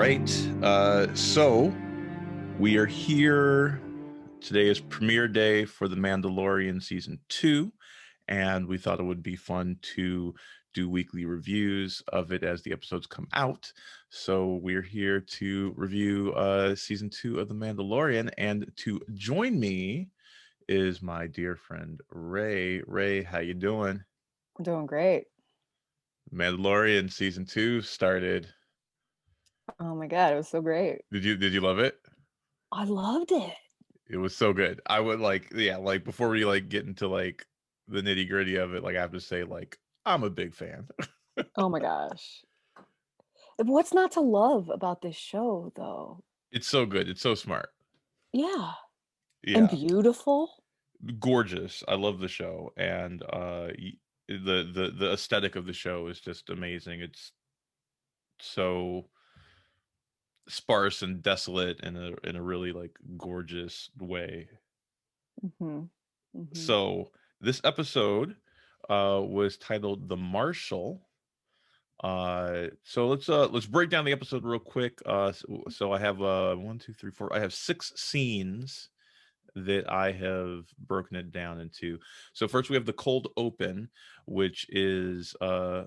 right. So we are here. Today is premiere day for The Mandalorian season 2, and we thought it would be fun to do weekly reviews of it as the episodes come out. So we're here to review season 2 of The Mandalorian, and to join me is my dear friend Ray. Ray, how you doing? I'm doing great. Mandalorian season 2 started. Oh my God, it was so great. Did you love it? I loved it. It was so good. I would like before we get into the nitty gritty of it, I have to say I'm a big fan. Oh my gosh. What's not to love about this show, though? It's so good. It's so smart. Yeah. And Yeah, beautiful. gorgeous. I love the show, and the aesthetic of the show is just amazing. It's so sparse and desolate in a really gorgeous way. Mm-hmm. Mm-hmm. So this episode was titled "The Marshal." So let's break down the episode real quick. So I have one, two, three, four. I have 6 scenes that I have broken it down into. So first we have the cold open, which is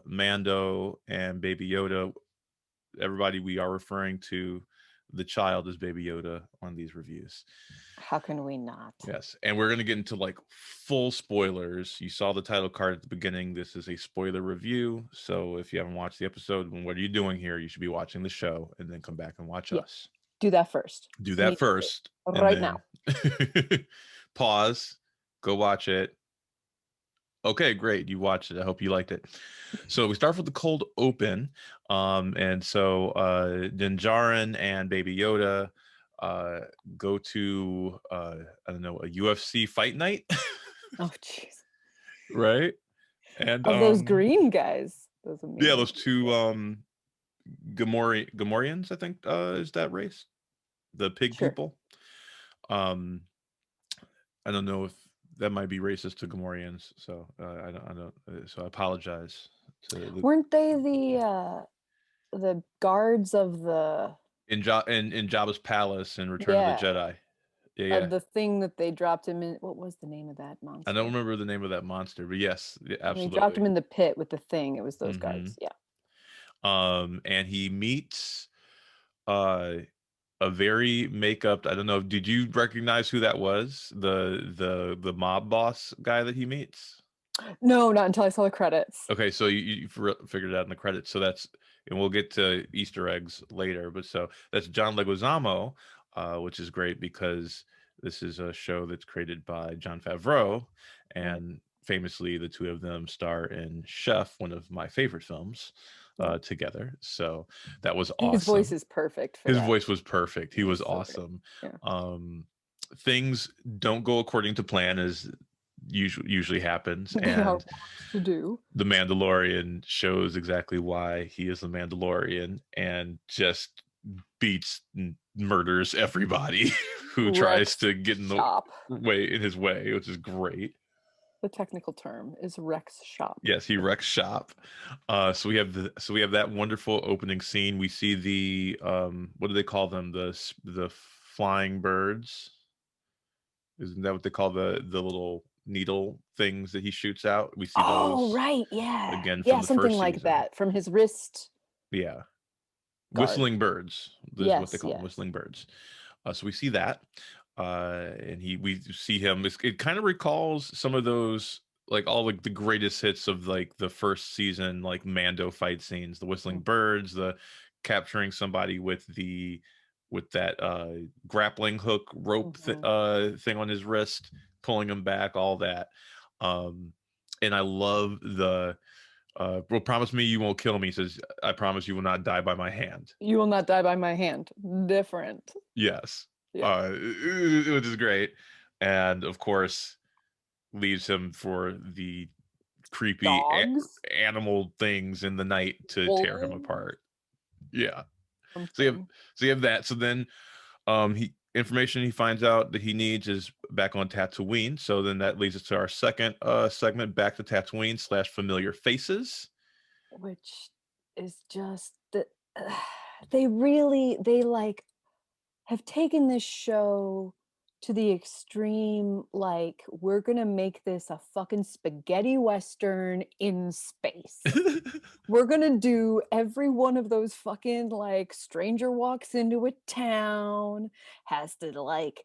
Mando and Baby Yoda. Everybody, we are referring to the child as Baby Yoda on these reviews. How can we not? Yes, and we're gonna get into full spoilers. You saw the title card at the beginning. This is a spoiler review, so if you haven't watched the episode, then what are you doing here? You should be watching the show and then come back and watch Yeah. us. Do that first. Do that Immediately. first, and Right then now. pause, go watch it. Okay, great. You watched it. I hope you liked it. So we start with the cold open. And so Din Djarin and Baby Yoda uh go to I don't know, a UFC fight night. Oh, jeez. Right? And Of those green guys. Those yeah, amazing those two people. Gamorreans, I think is that race? The pig Sure. people. Um I don't know if that might be racist to Gamorreans, so I don't so I apologize to Weren't they the guards of the in Jabba's palace in Return of the yeah, Jedi. Yeah, of yeah. the thing that they dropped him in? What was the name of that I don't monster? remember the name of that monster, but yes, yeah, When he dropped absolutely. him in the pit with the thing, it was those Hmm. guards. Yeah. And he meets uh a very makeup. I don't know. Did you recognize who that was? The mob boss guy that he meets. No, not until I saw the credits. Okay, so you figured it out in the credits. So that's, and we'll get to Easter eggs later. But so that's John Leguizamo, which is great because this is a show that's created by John Favreau, Right. and famously the two of them star in Chef, one of my favorite films, Yeah. together. So that was His voice awesome. is perfect for His that. voice was perfect. He was He's so great. awesome. Yeah. Um, things don't go according to plan, as usually happens, They are and wont to do. the Mandalorian shows exactly why he is the Mandalorian, and just beats and murders everybody who tries Rex to get in the shop. his way, which is great. The technical term is Rex shop. Yes, he wrecks shop. So we have that wonderful opening scene. We see the what do they call them? The flying birds. Isn't that what they call the little needle things that he shoots out? We see Oh, those right. Yeah. again from Yeah, the something first like season. that from his wrist Yeah. guard. Whistling birds is what they Yes, call them, yes. whistling birds. So we see that, and we see him. It kind of recalls some of those, all the greatest hits of the first season, like Mando fight scenes, the whistling Mm, birds, the capturing somebody with that grappling hook rope mhm. thing on his wrist, pulling him back, all that. Um, and I love the well, promise me you won't kill me. He says, I promise you will not die by my hand. You will not die by my hand. Different. Yes. Yeah. Which is great. And of course, leaves him for the creepy Dogs, animal things in the night to tear him wolves, apart. Yeah. So you have something. so you have that. So then he information he finds out that he needs is back on Tatooine. So then that leads us to our second segment, back to Tatooine / familiar faces. Which is just the they like have taken this show to the extreme, like, we're gonna make this a fucking spaghetti western in space. We're gonna do every one of those fucking, like, stranger walks into a town, has to, like,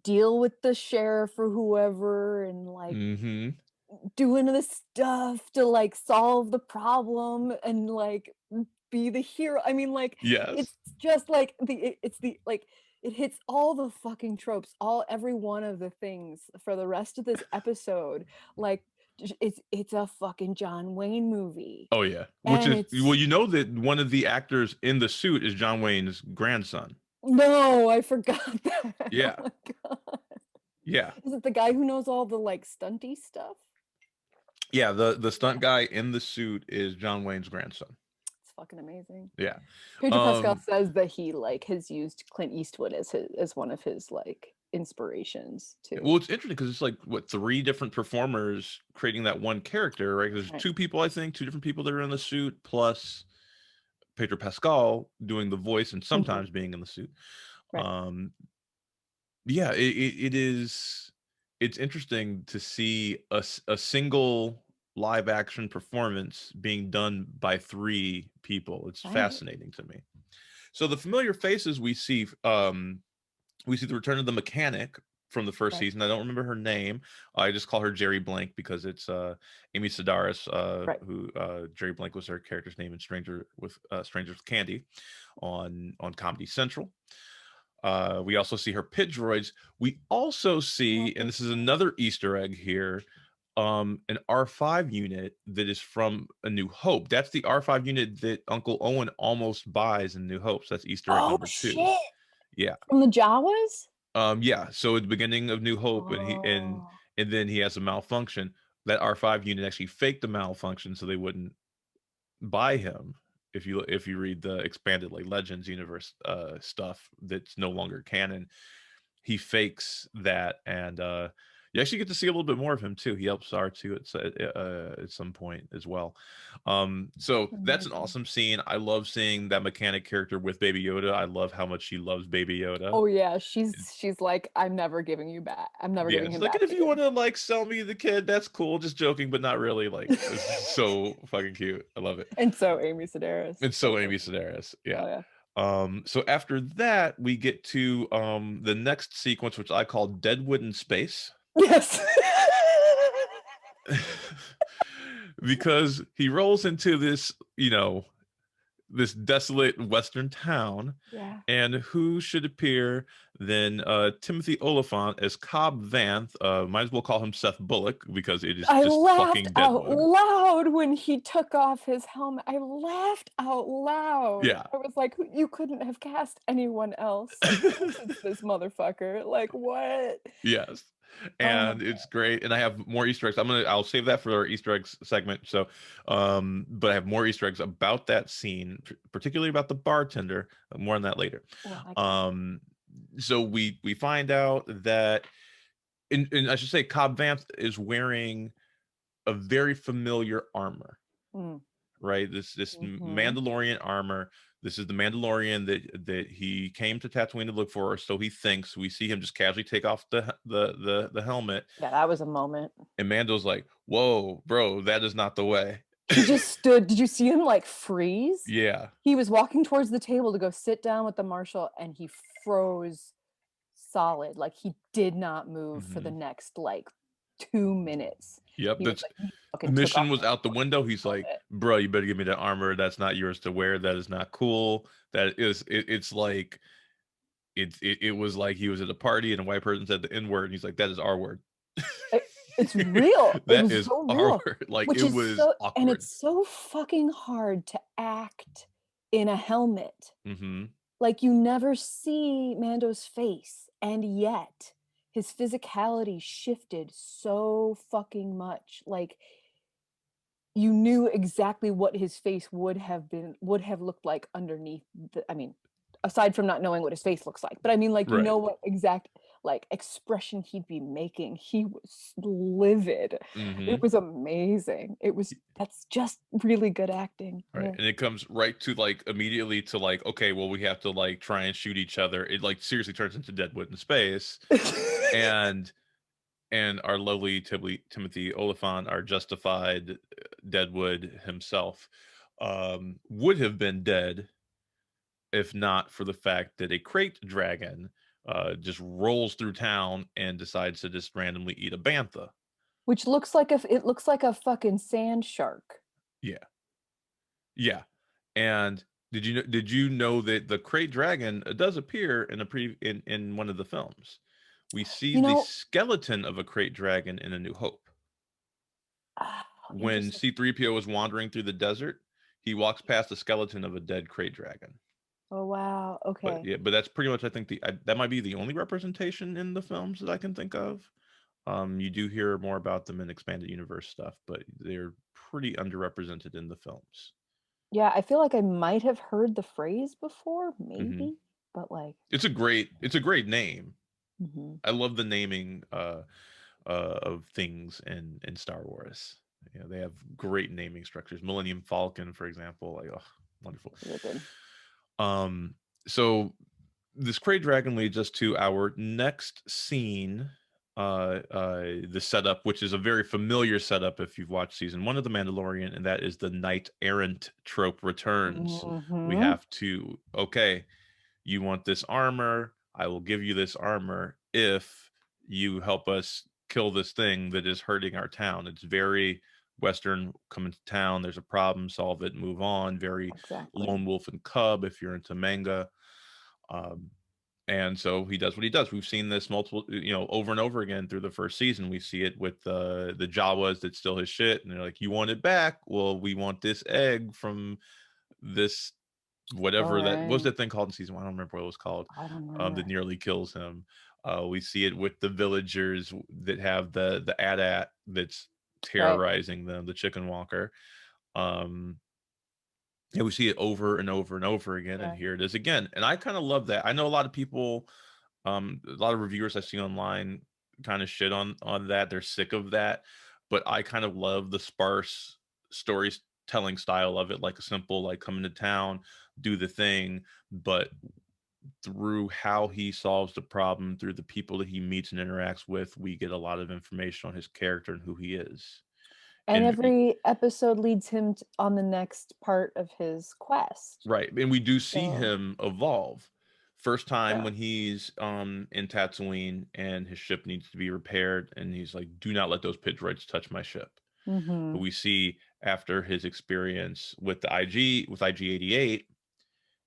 deal with the sheriff or whoever, and, like, Mm-hmm. doing the stuff to, like, solve the problem and, like, be the hero. I mean, like, Yes. it's just like it's the like, it hits all the fucking tropes, all every one of the things for the rest of this episode. Like, it's a fucking John Wayne movie, Oh yeah. Which and is, well, it's you know that one of the actors in the suit is John Wayne's grandson. no, I forgot that. Oh Yeah. my god. Yeah. Is it the guy who knows all the, like, stunty stuff? Yeah. The stunt guy in the suit is John Wayne's grandson. It's fucking amazing. Yeah. Pedro Pascal Um, says that he, like, has used Clint Eastwood as one of his, like, inspirations well, too. it's interesting because it's like what, three different performers creating that one character, right? There's Right. two people, I think, two different people that are in the suit, plus Pedro Pascal doing the voice and Mhm. sometimes being in the suit. Right. Um, yeah, it is. It's interesting to see a single live action performance being done by three people. It's Right. fascinating to me. So the familiar faces we see the return of the mechanic from the first Right. season. I don't remember her name. I just call her Jerry Blank because it's Amy Sedaris, Right. who Jerry Blank was her character's name in Strangers with Candy on Comedy Central. We also see her pit droids. We also see, and this is another Easter egg here, an R5 unit that is from A New Hope. That's the R5 unit that Uncle Owen almost buys in New Hope. So that's Easter egg Oh, number two. shit! Yeah. From the Jawas? Yeah. So at the beginning of New Hope, and he Oh. and then he has a malfunction. That R5 unit actually faked the malfunction so they wouldn't buy him. If you read the expanded like Legends universe stuff that's no longer canon, he fakes that, and you actually get to see a little bit more of him too. He helps R2 at some point as well. So that's an Amazing. awesome scene. I love seeing that mechanic character with Baby Yoda. I love how much she loves Baby Yoda. Oh, yeah, she's like, "I'm never giving you back. I'm never Yeah, giving it's him like, and back if to you you." want to like sell me the kid, that's cool. Just joking, but not really. Like, it's so fucking cute. I love it. And so Amy Sedaris. It's So so Amy fucking Sedaris. Yeah. oh, yeah. So after that, we get to the next sequence, which I call Deadwood in Space. Yes. Because he rolls into this, this desolate western town, Yeah. and who should appear than Timothy Oliphant as Cobb Vanth. Might as well call him Seth Bullock because it is I just laughed fucking out Deadwood. loud when he took off his helmet. I laughed out loud. Yeah. I was like, "You couldn't have cast anyone else. Of course it's this motherfucker." Like, what? Yes. Oh my And it's great. And I have more Easter eggs. I'll save that for our Easter eggs segment. So but I have more Easter eggs about that scene, particularly about the bartender. More on that later. well, I can't wait. Um so we find out that and I should say Cobb Vanth is wearing a very familiar armor, Mm, right? This mhm. Mandalorian armor. This is the Mandalorian that he came to Tatooine to look for, or so he thinks. We see him just casually take off the helmet, Yeah, that was a moment. and Mando's like, "Whoa, bro, that is not the way." He just stood. Did you see him, like, freeze? Yeah. He was walking towards the table to go sit down with the marshal, and he froze solid, like, he did not move for the Hmm. next, like, 2 minutes. Yep. He was That's like he the fucking took off mission was that out the fucking window. He's like, helmet. "Bro, you better give me that armor. That's not yours to wear. That is not cool. That is it's like it was like he was at a party and a white person said the N word, and he's like, that is our word." I It's real. It That was is so our real, word. Like, which it is was so and awkward. it's so fucking hard to act in a helmet. Hmm. Like, you never see Mando's face, and yet his physicality shifted so fucking much. Like, you knew exactly what his face would have looked like underneath the I mean, aside from not knowing what his face looks like, but I mean, like, you Right. know what exact like expression he'd be making. He was livid. It Mm-hmm. was amazing. That's just really good acting. Right. Yeah. And it comes right to like immediately to like, okay, well, we have to like try and shoot each other. It like seriously turns into Deadwood in space. And our lovely Timothy Oliphant, our justified Deadwood himself, would have been dead if not for the fact that a crate dragon just rolls through town and decides to just randomly eat a bantha. Which it looks like a fucking sand shark. Yeah, yeah. And did you know that the crate dragon does appear in in one of the films? We see You the know, skeleton of a crate dragon in A New Hope. When interesting. C-3PO is wandering through the desert, he walks past the skeleton of a dead crate dragon. Oh wow. But Okay. yeah, but that's pretty much I think that might be the only representation in the films that I can think of. You do hear more about them in expanded universe stuff, but they're pretty underrepresented in the films. Yeah, I feel like I might have heard the phrase before, Hmm. maybe, but like, It's a great name. mhm. I love the naming of things in Star Wars. You know, they have great naming structures. Millennium Falcon, for example, like oh, wonderful. Real good. Um, so this Krayt Dragon leads us to our next scene. The setup, which is a very familiar setup if you've watched season one of The Mandalorian, and that is the knight errant trope returns. We Mhm. have to, okay, you want this armor, I will give you this armor if you help us kill this thing that is hurting our town. It's very Western, come into town, there's a problem, solve it, move on. Very Exactly. lone wolf and cub if you're into manga. Um, and so he does what he does. We've seen this multiple, over and over again through the first season. We see it with the Jawas that steal his shit, and they're like, "You want it back? Well, we want this egg from this All whatever that what was right. that thing called in season one. I don't remember what it was called. I don't That remember. nearly kills him. We see it with the villagers that have the AT-AT that's Right. terrorizing them, the chicken walker. Um, and we see it over and over and over again, and Yeah. here it is again. And I kind of love that. I know a lot of people, a lot of reviewers I see online kind of shit on that. They're sick of that, but I kind of love the sparse storytelling style of it, like a simple, like come into town, do the thing, but through how he solves the problem, through the people that he meets and interacts with, we get a lot of information on his character and who he is. And And every episode leads him on the next part of his quest. right, and we do see So, him evolve. First time yeah. when he's in Tatooine and his ship needs to be repaired, and he's like, "Do not let those pit droids touch my ship." But Mhm. we see after his experience with the IG-88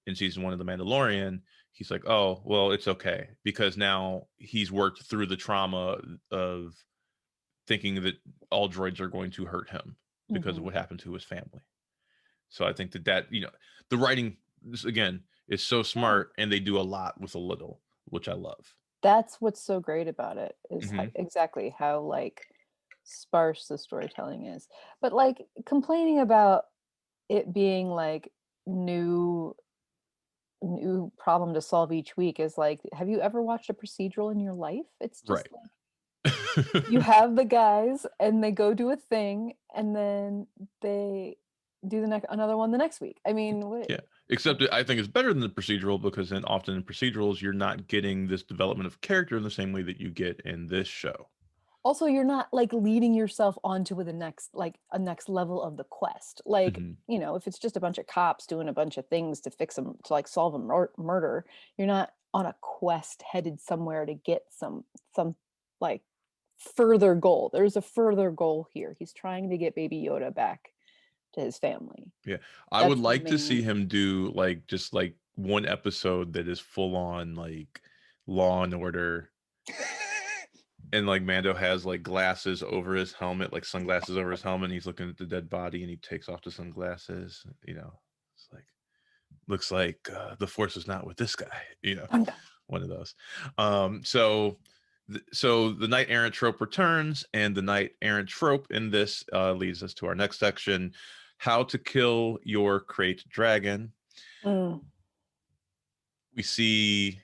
in season one of The Mandalorian, he's like, "Oh, well, it's okay," because now he's worked through the trauma of thinking that all droids are going to hurt him because of Mhm. what happened to his family. So I think that the writing again is so Yeah. smart, and they do a lot with a little, which I love. That's what's so great about it is Hmm. exactly how like sparse the storytelling is. But like complaining about it being like new new problem to solve each week is like, have you ever watched a procedural in your life? It's Right. just like you have the guys and they go do a thing and then they do the next another one the next week. I mean, what Yeah. Except I think it's better than the procedural because then often in procedurals you're not getting this development of character in the same way that you get in this show. also you're not like leading yourself onto with the next like a next level of the quest. Like, Hmm. if it's just a bunch of cops doing a bunch of things to fix them to like solve a murder, you're not on a quest headed somewhere to get some like further goal. There's a further goal here. He's trying to get baby Yoda back to his family. Yeah. I would That's the like to see main. him do like just like one episode that is full on like Law and Order, and like Mando has like glasses over his helmet, like sunglasses over his helmet, and he's looking at the dead body and he takes off the sunglasses. It's like looks like the force is not with this guy, one of those. So the knight errant trope returns, and the knight errant trope in this leads us to our next section: how to kill your crate dragon. Mm. We see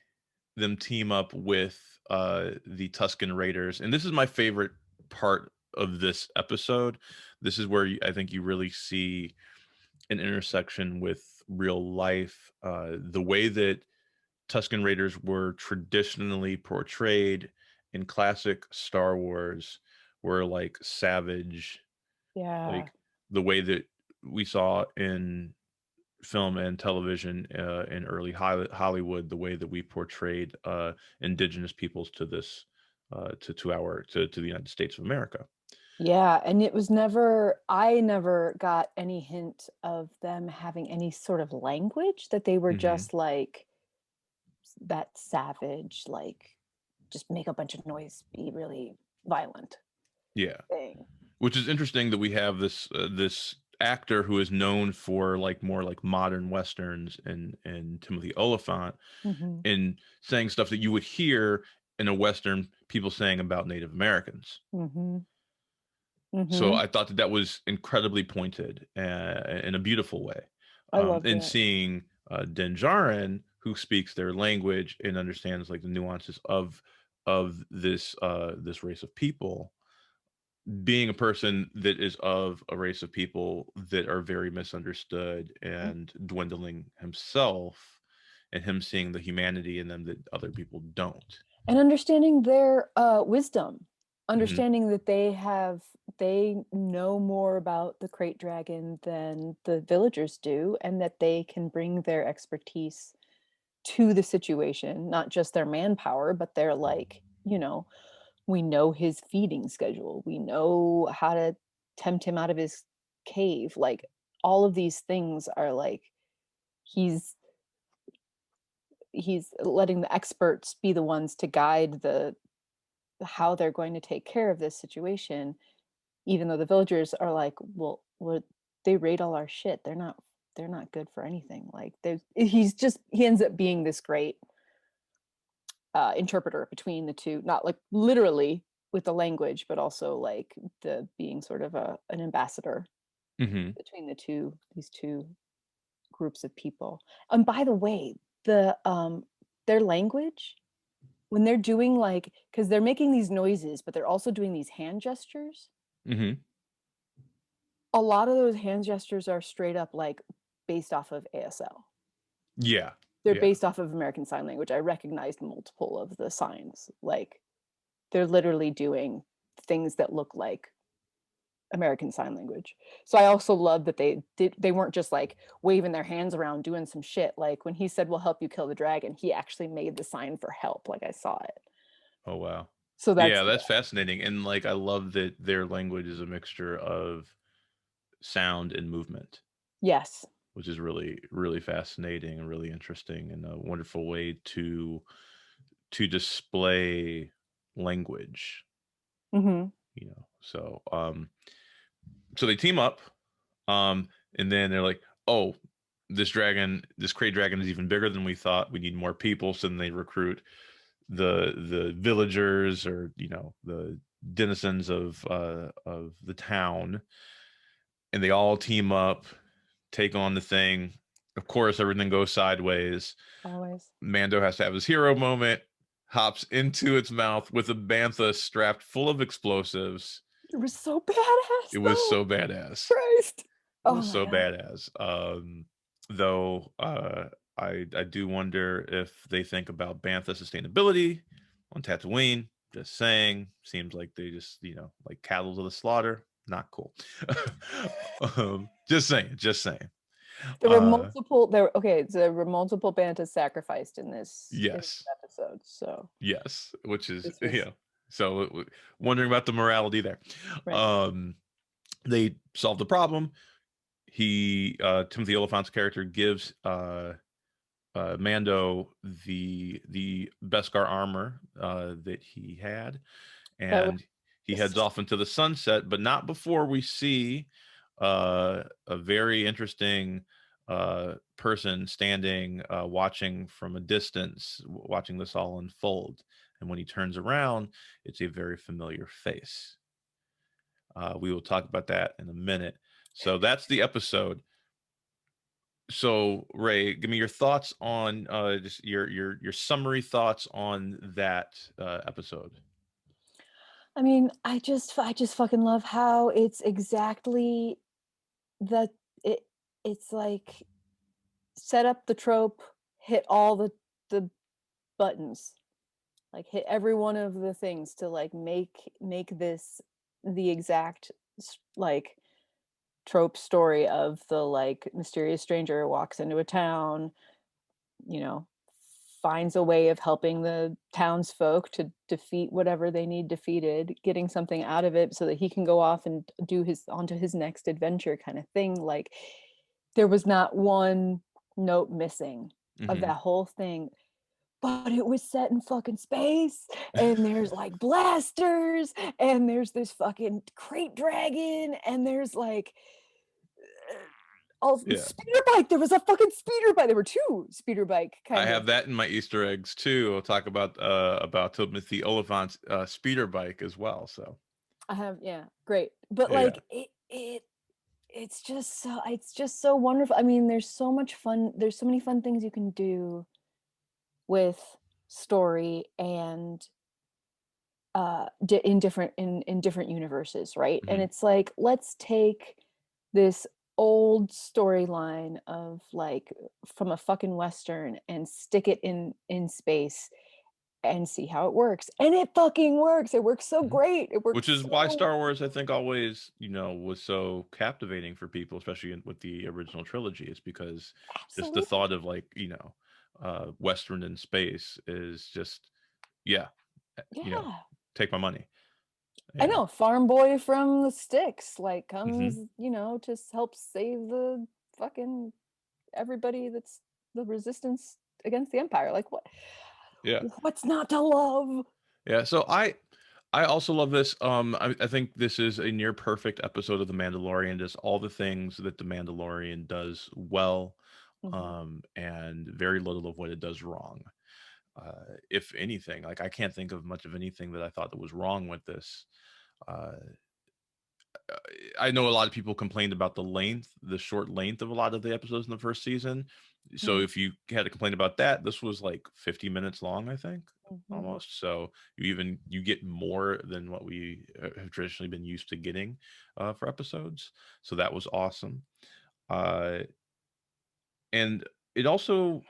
them team up with the Tuscan Raiders, and this is my favorite part of this episode. This is where I think you really see an intersection with real life. The way that Tuscan Raiders were traditionally portrayed in classic Star Wars were like savage, Yeah. like the way that we saw in film and television in early Hollywood, the way that we portrayed indigenous peoples to this to the United States of America. Yeah, and it was never, I never got any hint of them having any sort of language, that they were Hmm. just like that savage, like just make a bunch of noise, be really violent Yeah, thing. which is interesting that we have this actor who is known for like more like modern westerns and Timothy Oliphant Hmm. in saying stuff that you would hear in a western people saying about Native Americans. Hmm. So Hmm. I thought that that was incredibly pointed in a beautiful way. I loved And it. seeing Din Djarin, who speaks their language and understands like the nuances of this race of people, being a person that is of a race of people that are very misunderstood and dwindling himself, and him seeing the humanity in them that other people don't. And understanding their wisdom, Hmm. understanding that they know more about the crate dragon than the villagers do, and that they can bring their expertise to the situation, not just their manpower, but they're like, we know his feeding schedule, we know how to tempt him out of his cave, like all of these things are like he's he's letting the experts be the ones to guide the how they're going to take care of this situation, even though the villagers are like, well, what, they raid all our shit, they're not good for anything, like he ends up being this great interpreter between the two, not like literally with the language, but also like the being sort of an ambassador Hmm. between these two groups of people. And by the way, their language, when they're doing like, because they're making these noises, but they're also doing these hand gestures. Hmm. A lot of those hand gestures are straight up like based off of ASL. Yeah, They're yeah. based off of American Sign Language. I recognized multiple of the signs. Like they're literally doing things that look like American Sign Language. So I also love that they weren't just like waving their hands around doing some shit. Like when he said, "We'll help you kill the dragon," he actually made the sign for help. Like I saw it. Oh wow. So Yeah, that's that's fascinating. And like I love that their language is a mixture of sound and movement, yes. which is really really fascinating and really interesting and a wonderful way to display language, Hmm. you know. So they team up, um and then they're like, "Oh, this crate dragon is even bigger than we thought. We need more people." So then they recruit the villagers, or the denizens of the town, and they all team up, take on the thing. Of course, everything goes sideways. Always. Mando has to have his hero moment, hops into its mouth with a bantha strapped full of explosives. It was so It badass was though. so badass. Christ. It Oh was my so god. badass. Though I do wonder if they think about bantha sustainability on Tatooine. Just saying, seems like they just like cattle to the slaughter. Not cool. Just saying. Just saying. Uh, there were multiple bantas sacrificed in this yes, episode. So yes. Which is this was So wondering about the morality there. right. Um, they solve the problem. Timothy Oliphant's character gives Mando the Beskar armor that he had, That was and he heads off into the sunset, but not before we see a very interesting person standing, watching from a distance, watching this all unfold. And when he turns around, it's a very familiar face. We will talk about that in a minute. So that's the episode. So, Ray, give me your thoughts on just your summary thoughts on that episode. I mean, I just fucking love how it's exactly the it it's like set up the trope, hit all the buttons, like hit every one of the things to like make this the exact like trope story of the like mysterious stranger walks into a town, you know, finds a way of helping the townsfolk to defeat whatever they need defeated, getting something out of it so that he can go off and do his onto his next adventure kind of thing. Like there was not one note missing of Hmm. that whole thing. But it was set in fucking space, and there's like blasters, and there's this fucking crate dragon, and there's like all Yeah, speeder bike. There was a fucking speeder bike. There were two speeder bike I kind have of. that in my Easter eggs too. I'll talk about Timothy Oliphant's speeder bike as well. So, I have, yeah, great. But yeah. like it's just so wonderful. I mean, there's so much fun. There's so many fun things you can do with story and in different universes, right? And Hmm. it's like let's take this old storyline of like from a fucking western and stick it in space and see how it works. And it fucking works. It works so Hmm. great. It Which works is why so Star Wars, I think, always, was so captivating for people, especially with the original trilogy, is because just the absolutely. thought of like, Western in space is just, yeah, you know, Yeah. take my money. I Yeah. know, farm boy from the sticks like Hmm. comes, to help save the fucking everybody that's the resistance against the empire. Like Yeah. what's not to love? Yeah. So I also love this. I think this is a near perfect episode of The Mandalorian. Just all the things that The Mandalorian does well, Mhm. and very little of what it does wrong. If anything, like I can't think of much of anything that I thought that was wrong with this. Uh, I know a lot of people complained about the short length of a lot of the episodes in the first season. So Mm, if you had a complaint about that, this was like 50 minutes long, I think, mhm. almost. So you get more than what we have traditionally been used to getting for episodes. So that was awesome. Uh, and it also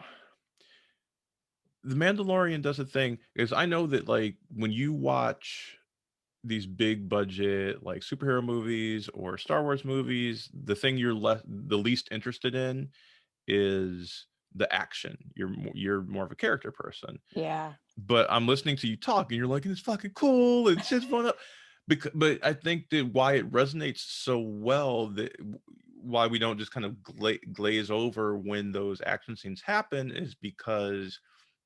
the Mandalorian does a thing is I know that like when you watch these big budget like superhero movies or Star Wars movies, the thing the least interested in is the action. You're more of a character person. Yeah. But I'm listening to you talk and you're like, it's fucking cool. It's just fun. But I think that why it resonates so well that why we don't just kind of glaze over when those action scenes happen is because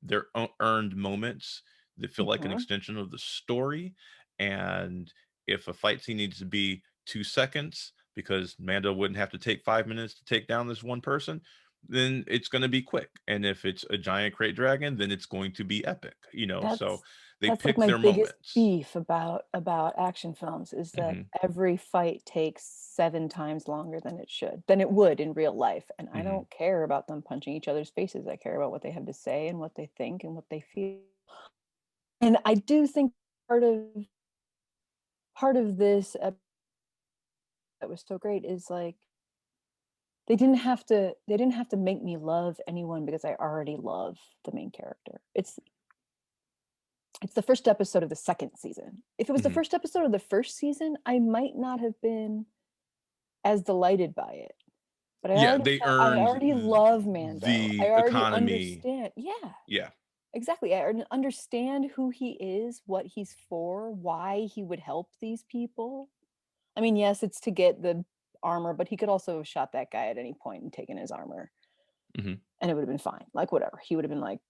they're earned moments that feel like an Mhm. extension of the story. And if a fight scene needs to be 2 seconds because Mando wouldn't have to take 5 minutes to take down this one person, then it's going to be quick. And if it's a giant crate dragon, then it's going to be epic, so That's they that's like pick my their biggest moments. beef about action films is that Hmm. every fight takes 7 times longer than it would in real life, and I Hmm. don't care about them punching each other's faces. I care about what they have to say and what they think and what they feel. And I do think part of part of this that was so great is like they didn't have to make me love anyone because I already love the main character. It's the first episode of the second season. If it was the Hmm. first episode of the first season, I might not have been as delighted by it. But Yeah, they I earned already love Mando. I the already economy. understand. Yeah, Yeah. exactly. I already understand who he is, what he's for, why he would help these people. I mean, yes, it's to get the armor, but he could also have shot that guy at any point and taken his armor, Hmm. and it would have been fine. Like whatever. He would have been like,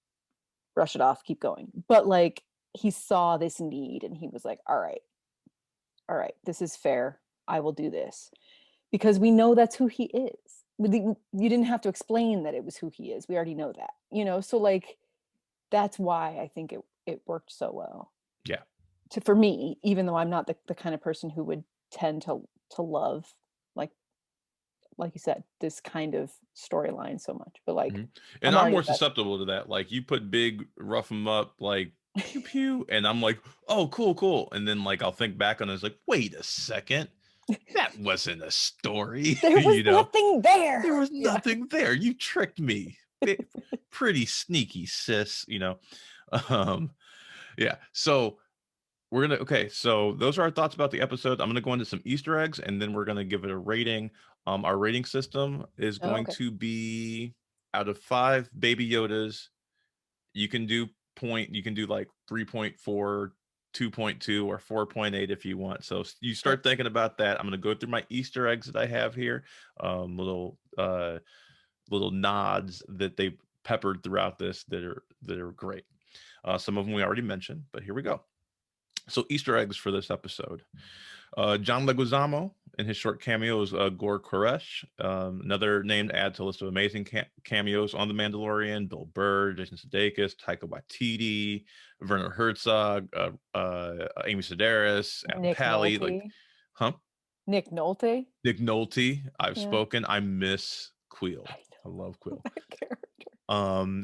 brush it off, keep going. But like he saw this need and he was like, all right, this is fair. I will do this. Because we know that's who he is. You didn't have to explain that it was who he is. We already know that, So like that's why I think it worked so well Yeah. for me, even though I'm not the kind of person who would tend to love like like you said, this kind of storyline so much. But like, Mhm. And I'm I'm already more invested. susceptible to that. Like you put big rough them up like pew pew, and I'm like, oh cool, cool. And then like I'll think back on it, it's like, wait a second, that wasn't a story, There was you know. nothing there. There was Yeah. nothing there. You tricked me. Pretty sneaky, sis, you know. Um, yeah. So we're gonna okay, so those are our thoughts about the episode. I'm gonna go into some Easter eggs and then we're gonna give it a rating. Our rating system is Oh, going okay. to be out of 5 baby Yodas. You can do you can do like 3.4, 2.2, or 4.8 if you want. So you Okay. start thinking about that. I'm gonna go through my Easter eggs that I have here. Little nods that they peppered throughout this that are great. Some of them we already mentioned, but here we go. So Easter eggs for this episode. John Leguizamo in his short cameo is Gor Koresh, another name to add to a list of amazing cameos on The Mandalorian. Bill Burr, Jason Sudeikis, Taika Waititi, Werner Herzog, Amy Sedaris, Adam Nick Pally, like, Nolte. huh? Nick Nolte. Nick Nolte. I've Yeah. spoken. I miss I Quill. I know love Quill. that character.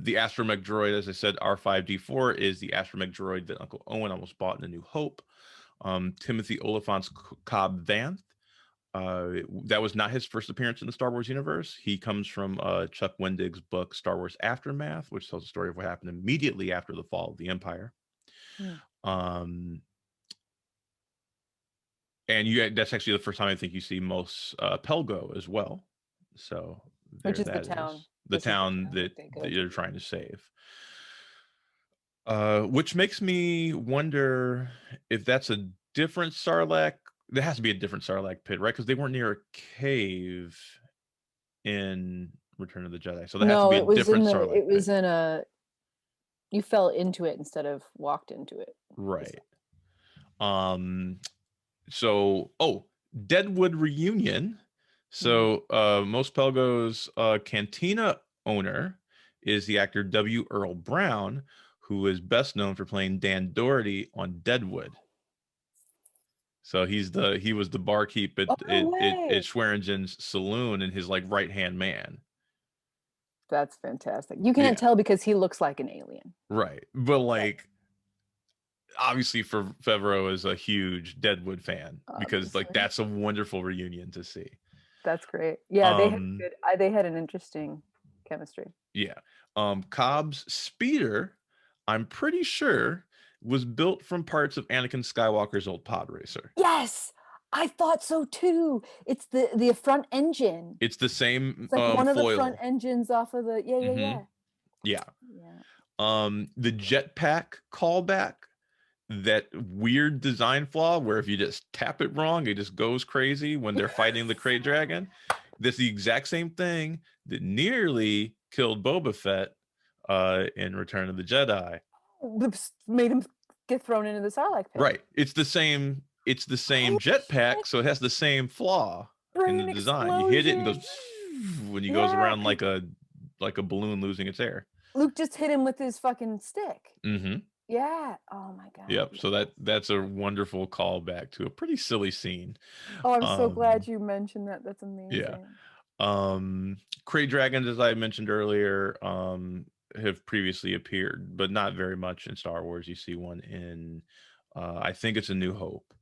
The astromech droid, as I said, R5D4 is the astromech droid that Uncle Owen almost bought in A New Hope. Timothy Oliphant's Cobb Vanth. That was not his first appearance in the Star Wars universe. He comes from Chuck Wendig's book Star Wars Aftermath, which tells the story of what happened immediately after the fall of the Empire. Hmm. Um, and that's actually the first time I think you see Mos Pelgo as well. So Which there, is the that town. is the This is the town town that they go that to. you're trying to save. Which makes me wonder if that's a different Sarlacc. There has to be a different Sarlacc pit, right? Because they weren't near a cave in Return of the Jedi, so there has to No, be a it was in different the. Sarlacc It pit, was in a. You fell into it instead of walked into it. right? Um. So, Deadwood reunion. Mm. So, Mos Pelgo's cantina owner is the actor W. Earl Brown, who is best known for playing Dan Doherty on Deadwood. So he was the barkeep Oh no at way! Schweringen's saloon and his like right hand man. That's fantastic. You can't Yeah, tell because he looks like an alien. right. But But like obviously for Favreau is a huge Deadwood fan because like obviously, that's a wonderful reunion to see. that's great. Yeah, they had Um good. They had an interesting chemistry. yeah. Cobb's speeder, I'm pretty sure was built from parts of Anakin Skywalker's old pod racer. Yes, I thought so too. It's the front engine. It's the same It's like one of the front foil. engines off of the. Yeah, yeah, Mhm. yeah. Yeah. Yeah. The jetpack callback, that weird design flaw where if you just tap it wrong, it just goes crazy when they're fighting the Krayt Dragon. That's the exact same thing that nearly killed Boba Fett in Return of the Jedi. Oops, made him get thrown into the Sarlacc pit. Right. It's the same Holy jetpack, shit! so it has the same flaw in the Brain design. You hit it and it explosion. goes when he goes Yeah, around like a balloon losing its air. Luke just hit him with his fucking stick. Mm-hmm. Yeah. Oh my god. Yep. Yeah. So that's a wonderful callback to a pretty silly scene. Oh, I'm so glad Um, you mentioned that. That's yeah. amazing. Krayt dragons, as I mentioned earlier, have previously appeared, but not very much in Star Wars. You see one in, I think it's A New Hope.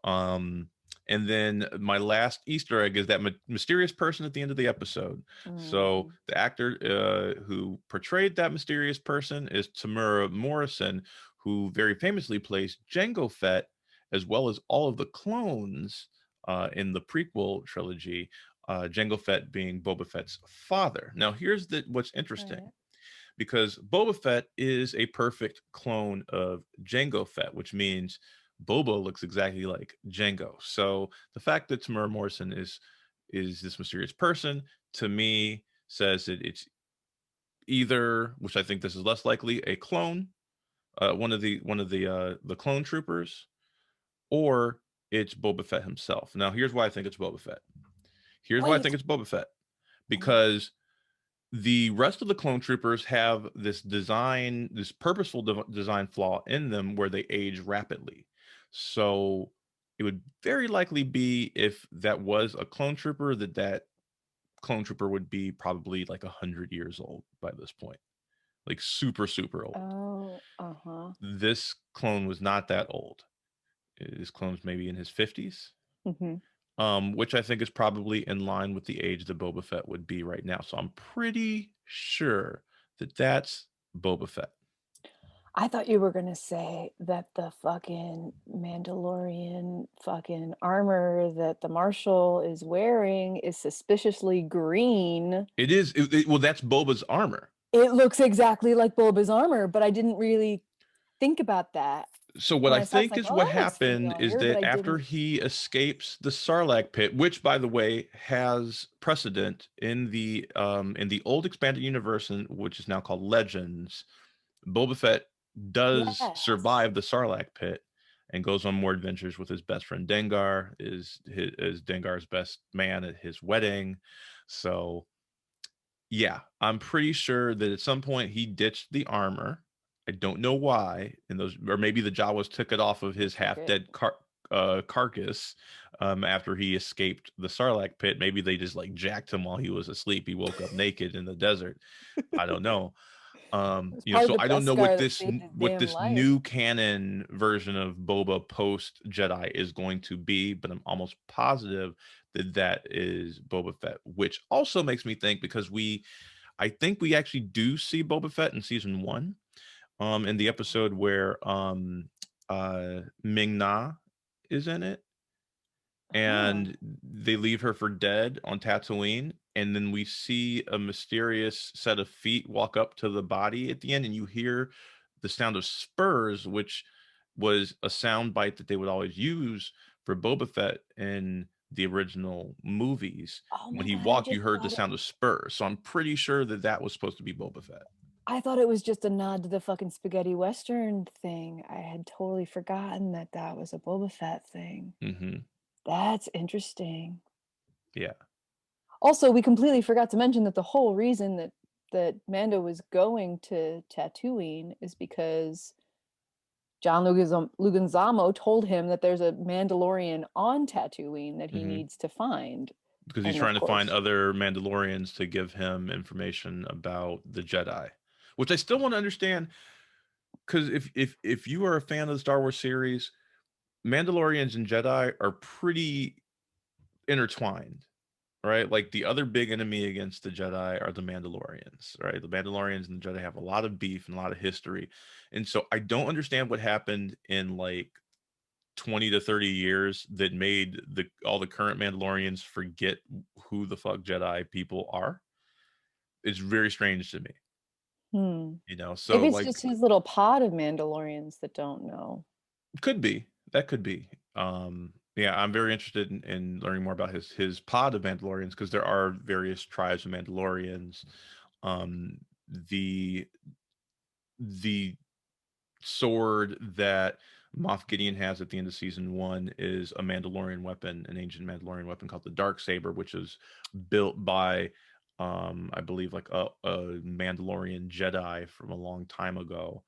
Um, and then my last Easter egg is that mysterious person at the end of the episode. So Mm, the actor who portrayed that mysterious person is Tamura Morrison, who very famously plays Jango Fett, as well as all of the clones in the prequel trilogy. Jango Fett being Boba Fett's father. Now, here's what's interesting right. because Boba Fett is a perfect clone of Jango Fett, which means Boba looks exactly like Jango. So the fact that Tamura Morrison is this mysterious person to me says that it's either, which I think this is less likely, a clone, one of the clone troopers, or it's Boba Fett himself. Now, here's why I think it's Boba Fett. Here's why I Wait. think it's Boba Fett Oh, because the rest of the clone troopers have this purposeful design flaw in them where they age rapidly. So it would very likely be if that was a clone trooper that clone trooper would be probably like 100 years old by this point, like super super old. Oh, uh-huh. This clone was not that old. This clone's maybe in his 50s, Mhm. which I think is probably in line with the age that Boba Fett would be right now. So I'm pretty sure that that's Boba Fett. I thought you were gonna say that the fucking Mandalorian fucking armor that the Marshal is wearing is suspiciously green. It is. Well, that's Boba's armor. It looks exactly like Boba's armor, but I didn't really think about that. So what When I I saw it, it's think like, is "Oh, what that looks happened is familiar," but I that after didn't. he escapes the Sarlacc pit, which by the way has precedent in the old expanded universe, which is now called Legends, Boba Fett does Yes. survive the Sarlacc pit and goes on more adventures with his best friend Dengar, is Dengar's best man at his wedding. So yeah, I'm pretty sure that at some point he ditched the armor. I don't know why. And those, or maybe the Jawas took it off of They his took half it. dead carcass after he escaped the Sarlacc pit. Maybe they just like jacked him while he was asleep. He woke up naked in the desert. I don't know. It's You know, part of so the I don't know what Beskar that saved his damn this life. new canon version of Boba post Jedi is going to be, but I'm almost positive that that is Boba Fett, which also makes me think because I think we actually do see Boba Fett in season one, in the episode where Ming Na is in it, Huh. and they leave her for dead on Tatooine, and then we see a mysterious set of feet walk up to the body at the end, and you hear the sound of spurs, which was a sound bite that they would always use for Boba Fett in the original movies. Oh When my he god, walked, you heard the sound of spurs. So I'm pretty sure that that was supposed to be Boba Fett. I thought it was just a nod to the fucking spaghetti western thing. I had totally forgotten that that was a Boba Fett thing. Hmm. That's interesting. Yeah. Also, we completely forgot to mention that the whole reason that Mando was going to Tatooine is because John Leguizamo told him that there's a Mandalorian on Tatooine that he Hmm. needs to find. Because he's And of trying to find course, other Mandalorians to give him information about the Jedi, which I still want to understand. Because if you are a fan of the Star Wars series, Mandalorians and Jedi are pretty intertwined, right? Like the other big enemy against the Jedi are the Mandalorians, right? The Mandalorians and the Jedi have a lot of beef and a lot of history, and so I don't understand what happened in like 20 to 30 years that made the all the current Mandalorians forget who the fuck Jedi people are. It's very strange to me, hmm. you know. So Maybe it's like just his little pod of Mandalorians that don't know. could be that could be. Yeah, I'm very interested in learning more about his pod of Mandalorians because there are various tribes of Mandalorians. Um, the the sword that Moff Gideon has at the end of season one is a Mandalorian weapon, an ancient Mandalorian weapon called the Dark Saber, which is built by, I believe, like a Mandalorian Jedi from a long time ago.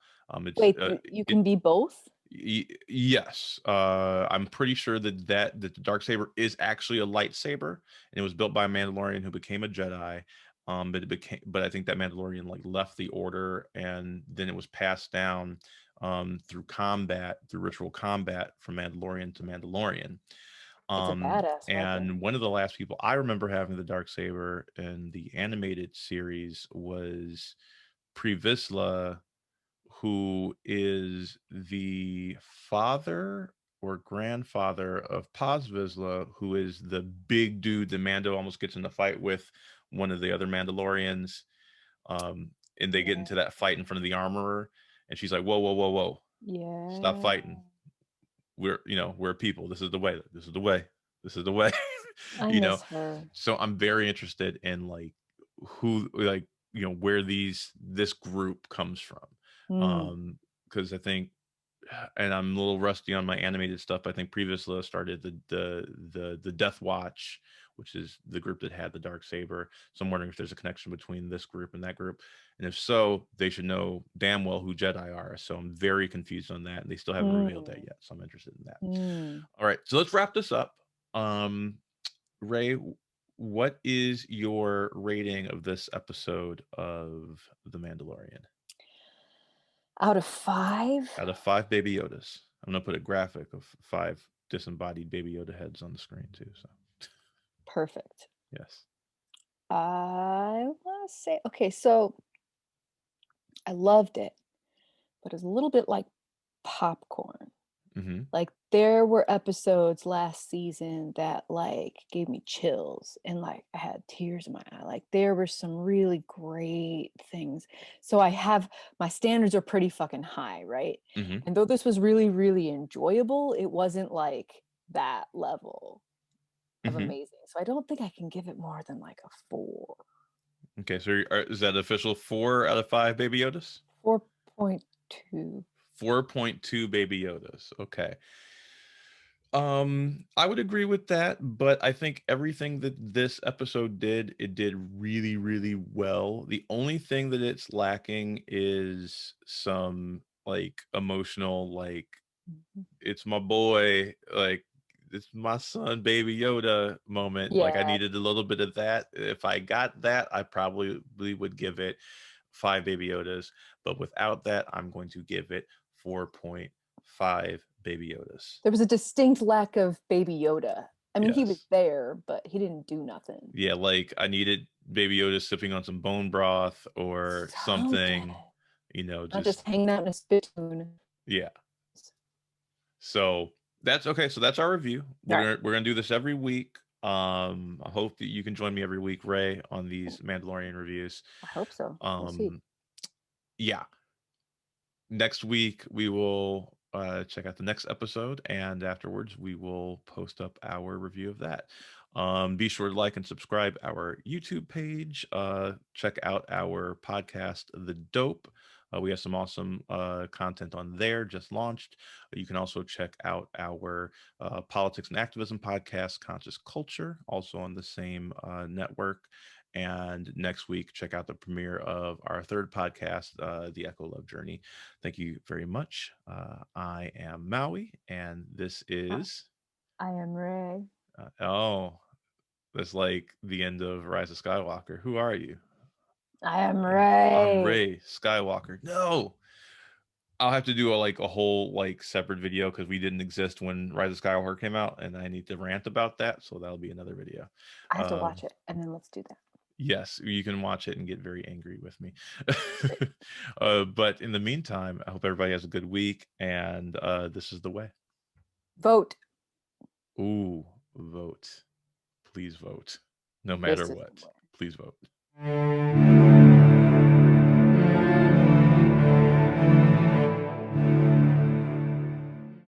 It's Wait, you it can be both? yes, I'm pretty sure that the dark saber is actually a lightsaber, and it was built by a Mandalorian who became a Jedi. But I think that Mandalorian like left the order, and then it was passed down through combat, through ritual combat from Mandalorian to Mandalorian. It's a badass weapon. And one of the last people I remember having the dark saber in the animated series was Pre Vizsla, who is the father or grandfather of Paz Vizsla, who is the big dude that Mando almost gets in a fight with one of the other Mandalorians. And they get Yeah. into that fight in front of the armorer, and she's like, "Whoa, whoa, whoa, whoa! Stop Yeah. fighting. We're people. This is the way. This is the way. This is the way." I you know. miss her. So I'm very interested in like who like where this group comes from, Hmm. because I think, and I'm a little rusty on my animated stuff. I think previously started the Death Watch, which is the group that had the dark saber. So I'm wondering if there's a connection between this group and that group, and if so, they should know damn well who Jedi are. So I'm very confused on that, and they still haven't revealed that Hmm. yet. So I'm interested in that. Hmm. All right, so let's wrap this up. Ray, what is your rating of this episode of The Mandalorian? Out of 5? Out of 5 Baby Yodas. I'm gonna put a graphic of 5 disembodied Baby Yoda heads on the screen too. So Perfect. yes. I wanna say okay, so I loved it, but it's a little bit like popcorn. Mm-hmm. Like, there were episodes last season that, like, gave me chills and, like, I had tears in my eye. Like, there were some really great things. So I have my standards are pretty fucking high, right? Mm-hmm. And though this was really, really enjoyable, it wasn't like that level of Mm-hmm. amazing. So I don't think I can give it more than like a 4. Okay, so is that official 4 out of 5 Baby Yodas? 4.2. 4.2 Baby Yodas. Okay. I would agree with that, but I think everything that this episode did, it did really, really well. The only thing that it's lacking is some like emotional, like Mhm. it's my boy, like it's my son, Baby Yoda moment. Like I Yeah, needed a little bit of that. If I got that, I probably would give it 5 Baby Yodas, but without that, I'm going to give it 4.5 Baby Yodas. there was a distinct lack of Baby Yoda. I mean, he was Yes. there, but he didn't do nothing. Yeah, like I needed Baby Yoda sipping on some bone broth or Something. something, you know, Not just just hanging out in a spittoon. yeah. So that's okay. So that's our review. All right. We're gonna do this every week. I hope that you can join me every week, Ray, on these Mandalorian reviews. I hope so. We'll see. Um, yeah. Next week we will check out the next episode, and afterwards we will post up our review of that. Be sure to like and subscribe our YouTube page. Check out our podcast, The Dope. We have some awesome content on there, just launched. You can also check out our politics and activism podcast, Conscious Culture, also on the same network. And next week, check out the premiere of our third podcast, The Echo Love Journey. Thank you very much. I am Maui, and this I is. I am Ray. Oh, that's like the end of Rise of Skywalker. Who are you? I am I'm Ray. Ray Skywalker. No, I'll have to do a whole like separate video because we didn't exist when Rise of Skywalker came out, and I need to rant about that. So that'll be another video. I have to Um, watch it and then let's do that. yes, you can watch it and get very angry with me. Great. But in the meantime, I hope everybody has a good week, and this is the way. Vote. Ooh, vote. Please vote. No matter This is the what. way. Please vote.